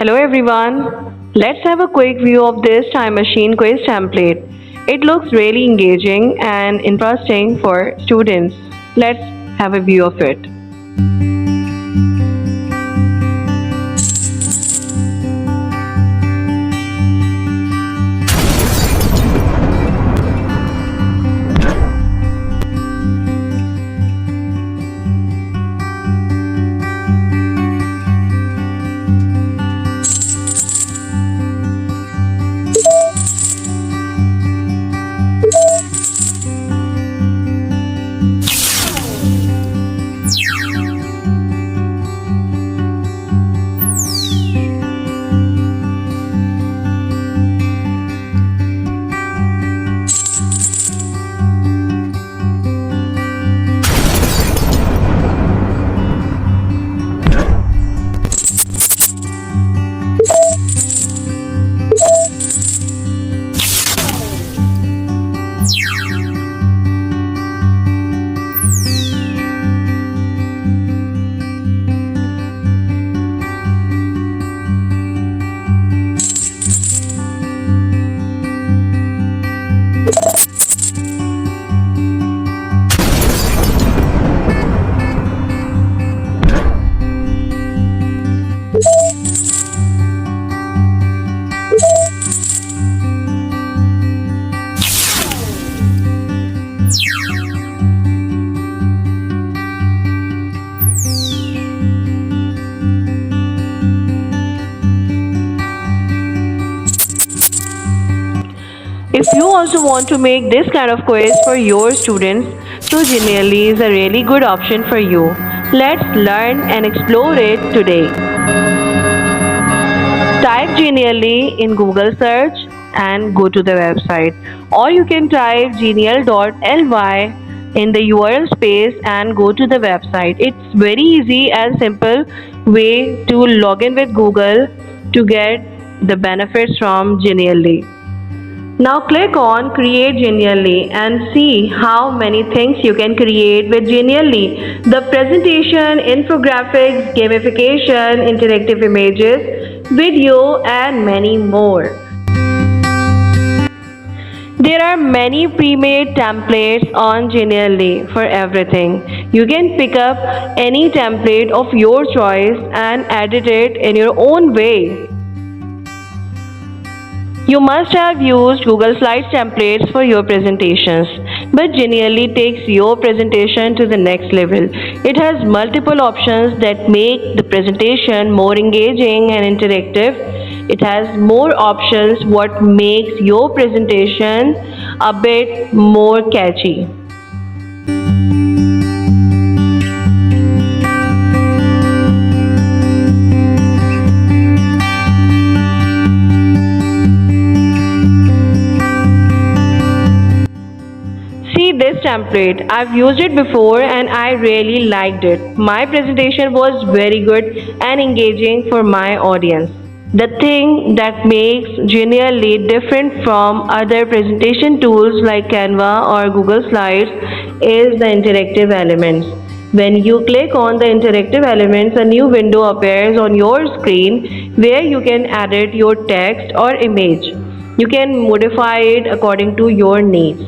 Hello everyone. Let's have a quick view of this time machine quiz template. It looks really engaging and interesting for students. Let's have a view of it. If you also want to make this kind of quiz for your students, so Genially is a really good option for you. Let's learn and explore it today. Type Genially in Google search and go to the website. Or you can type genial.ly in the URL space and go to the website. It's very easy and simple way to log in with Google to get the benefits from Genially. Now click on Create Genially and see how many things you can create with Genially. The presentation, infographics, gamification, interactive images, video and many more. There are many pre-made templates on Genially for everything. You can pick up any template of your choice and edit it in your own way. You must have used Google Slides templates for your presentations, but Genially takes your presentation to the next level. It has multiple options that make the presentation more engaging and interactive. It has more options what makes your presentation a bit more catchy. See this template. I've used it before and I really liked it. My presentation was very good and engaging for my audience. The thing that makes Genially different from other presentation tools like Canva or Google Slides is the interactive elements. When you click on the interactive elements, a new window appears on your screen where you can edit your text or image. You can modify it according to your needs.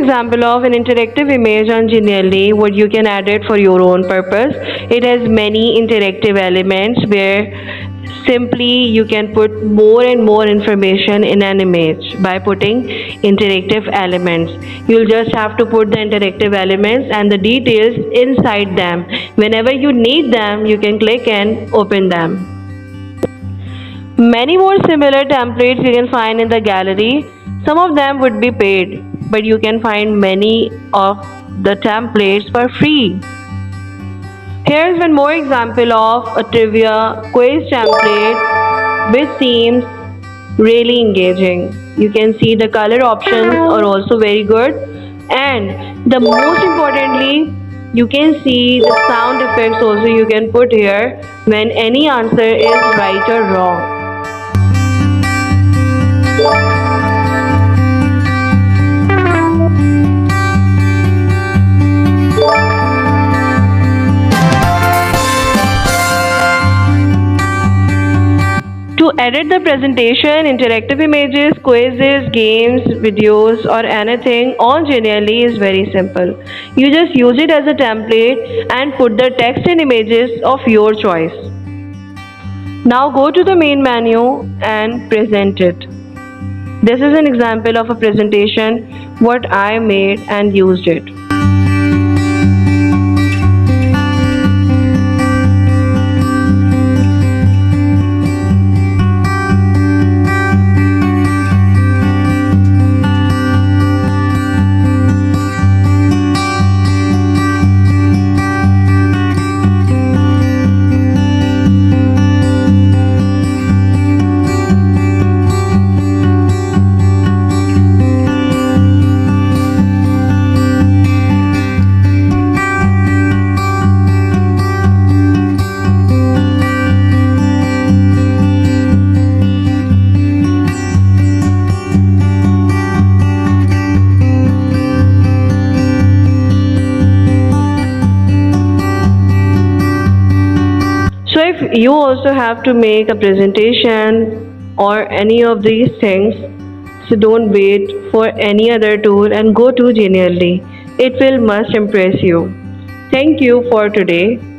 example of an interactive image on Genially, what you can add it for your own purpose. It has many interactive elements where simply you can put more and more information in an image by putting interactive elements. You'll just have to put the interactive elements and the details inside them. Whenever you need them, you can click and open them. Many more similar templates you can find in the gallery. Some of them would be paid, but you can find many of the templates for free. Here's one more example of a trivia quiz template which seems really engaging. You can see the color options are also very good, and the most importantly, you can see the sound effects also you can put here when any answer is right or wrong. To edit the presentation, interactive images, quizzes, games, videos, or anything on Genially is very simple. You just use it as a template and put the text and images of your choice. Now go to the main menu and present it. This is an example of a presentation what I made and used it. So if you also have to make a presentation or any of these things, so don't wait for any other tool and go to Genially. It will must impress you. Thank you for today.